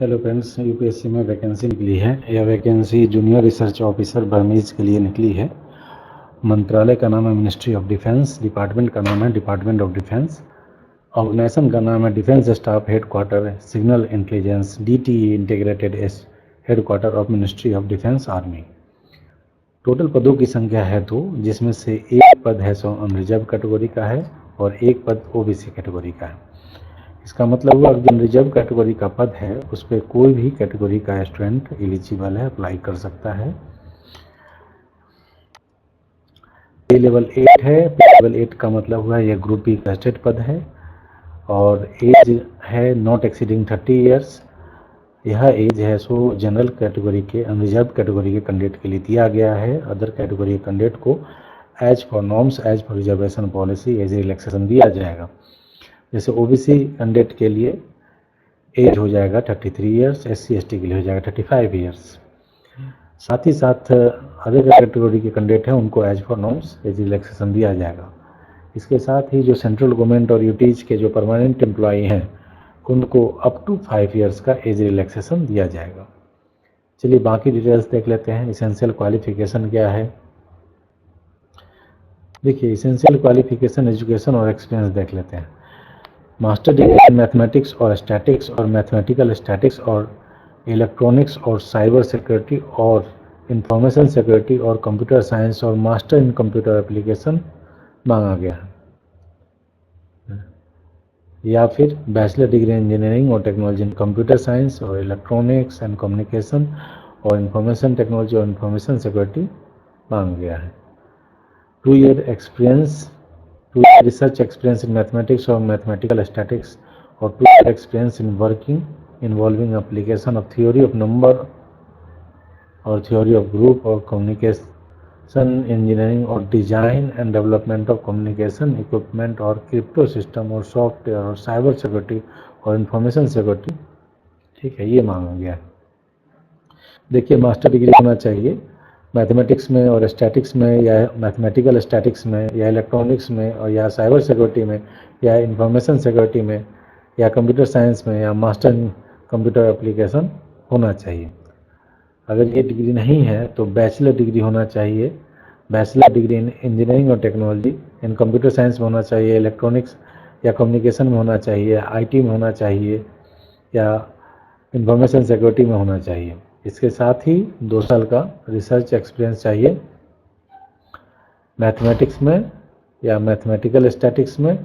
Hello friends, UPSC में vacancy निकली है। यह vacancy junior research officer Burmese के लिए निकली है। मंत्रालय का नाम है मिनिस्ट्री ऑफ डिफेंस, डिपार्टमेंट का नाम है डिपार्टमेंट ऑफ डिफेंस, ऑर्गेनाइजेशन का नाम है defence staff headquarter signal intelligence DTE integrated headquarter of ministry of defence army. Total पदों की संख्या है 2, जिसमें से एक पद है सो अनरिजर्व कैटेगरी का है और एक पद OBC कैटेगरी का है। इसका मतलब हुआ जो रिजर्व कैटेगरी का पद है उस पर कोई भी कैटेगरी का स्टूडेंट एलिजिबल है, अप्लाई कर सकता है। पे लेवल 8 है। पे लेवल 8 का मतलब हुआ यह ग्रुप बी का स्टेट पद है और एज है नॉट एक्सीडिंग 30 ईयर्स। यह एज है सो जनरल कैटेगरी के अनरिजर्व कैटेगरी के कैंडिडेट के लिए दिया गया है। अदर कैटेगरी के कैंडिडेट को as per norms as per reservation policy age relaxation दिया जाएगा। जैसे OBC कैंडिडेट के लिए एज हो जाएगा 33 ईयर्स, SC/ST के लिए हो जाएगा 35 ईयर्स। साथ ही साथ अदर कैटेगरी के कैंडिडेट हैं उनको as per norms age relaxation दिया जाएगा। इसके साथ ही जो सेंट्रल गवर्नमेंट और यूटीज के जो परमानेंट एम्प्लॉई हैं उनको अप टू 5 ईयर्स का एज रिलैक्सेशन दिया जाएगा। चलिए बाकी डिटेल्स देख लेते हैं। इसेंशियल क्वालिफिकेशन क्या है? देखिए, इसेंशियल क्वालिफिकेशन एजुकेशन और एक्सपीरियंस देख लेते हैं। मास्टर डिग्री इन मैथमेटिक्स और स्टैटिक्स और मैथमेटिकल स्टैटिक्स और इलेक्ट्रॉनिक्स और साइबर सिक्योरिटी और इंफॉर्मेशन सिक्योरिटी और कंप्यूटर साइंस और मास्टर इन कंप्यूटर एप्लीकेशन मांगा गया है। या फिर बैचलर डिग्री इंजीनियरिंग और टेक्नोलॉजी इन कंप्यूटर साइंस और इलेक्ट्रॉनिक्स एंड कम्युनिकेशन और इंफॉर्मेशन टेक्नोलॉजी और इंफॉर्मेशन सिक्योरिटी मांगा गया है। 2 year experience, 2 year research experience in mathematics और मैथमेटिकल स्टैटिक्स और 2 year experience in working involving application of theory of number और थ्योरी ऑफ ग्रुप और कम्युनिकेशन इंजीनियरिंग और design and development of communication equipment और crypto system और software और cyber security और information security, ठीक है, ये मांगा गया है। देखिए, मास्टर डिग्री होना चाहिए मैथमेटिक्स में और स्टैटिक्स में या मैथमेटिकल स्टैटिक्स में या इलेक्ट्रॉनिक्स में और या साइबर सिक्योरिटी में या इंफॉर्मेशन सिक्योरिटी में या कंप्यूटर साइंस में या मास्टर इन कंप्यूटर एप्लीकेशन होना चाहिए। अगर ये डिग्री नहीं है तो बैचलर डिग्री होना चाहिए। बैचलर डिग्री इन इंजीनियरिंग और टेक्नोलॉजी इन कंप्यूटर साइंस में होना चाहिए, इलेक्ट्रॉनिक्स या कम्युनिकेशन में होना चाहिए, IT में होना चाहिए या इंफॉर्मेशन सिक्योरिटी में होना चाहिए। इसके साथ ही 2 साल का रिसर्च एक्सपीरियंस चाहिए मैथमेटिक्स में या मैथमेटिकल स्टैटिक्स में,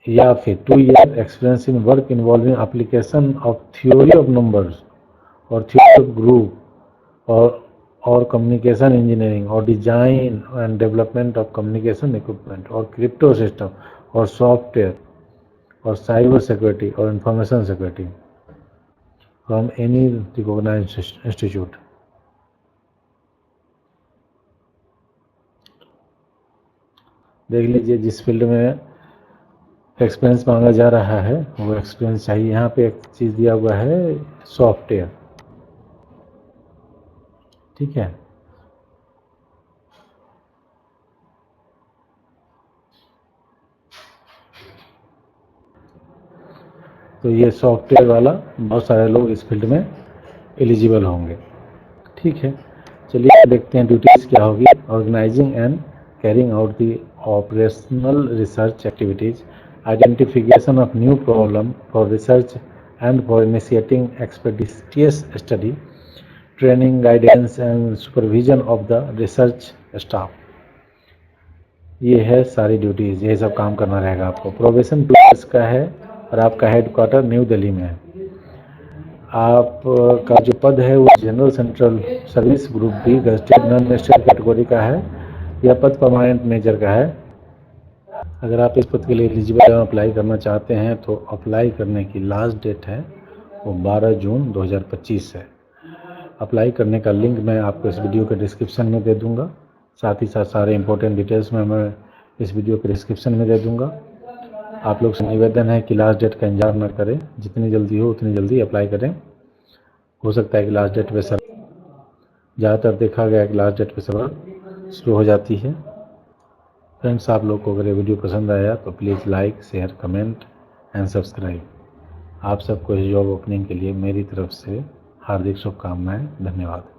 या फिर 2 year experience in work involving application of theory of numbers और थ्योरी ऑफ ग्रुप और कम्युनिकेशन इंजीनियरिंग और design and development of communication equipment और क्रिप्टो सिस्टम और सॉफ्टवेयर और साइबर सिक्योरिटी और information security from any recognised institute. देख लीजिए, जिस फील्ड में एक्सपीरियंस मांगा जा रहा है वो एक्सपीरियंस चाहिए। यहाँ पे एक चीज़ दिया हुआ है सॉफ्टवेयर, ठीक है। तो ये सॉफ्टवेयर वाला बहुत सारे लोग इस फील्ड में एलिजिबल होंगे, ठीक है। चलिए देखते हैं ड्यूटीज़ क्या होगी। Organising and carrying out the operational research activities, identification of new problem for research and for initiating expeditious study, training guidance and supervision of the research staff. ये है सारी ड्यूटीज़, ये सब काम करना रहेगा आपको। प्रोबेशन प्लेस का है और आपका हेडक्वार्टर न्यू दिल्ली में है। आपका जो पद है वो general central service group B gazetted non national category का है। यह पद परमानेंट मेजर का है। अगर आप इस पद के लिए एलिजिबल अप्लाई करना चाहते हैं तो अप्लाई करने की लास्ट डेट है वो 12 जून 2025 है। अप्लाई करने का लिंक मैं आपको इस वीडियो के डिस्क्रिप्शन में दे दूंगा। साथ ही साथ सारे इंपॉर्टेंट डिटेल्स में मैं इस वीडियो के डिस्क्रिप्शन में दे दूंगा। आप लोग से निवेदन है कि लास्ट डेट का इंतजार न करें, जितनी जल्दी हो उतनी जल्दी अप्लाई करें। हो सकता है कि लास्ट डेट पे सब ज़्यादातर देखा गया है कि लास्ट डेट पे सब शुरू हो जाती है। फ्रेंड्स, आप लोग को अगर ये वीडियो पसंद आया तो please like share comment and subscribe. आप सबको इस जॉब ओपनिंग के लिए मेरी तरफ से हार्दिक शुभकामनाएं। धन्यवाद।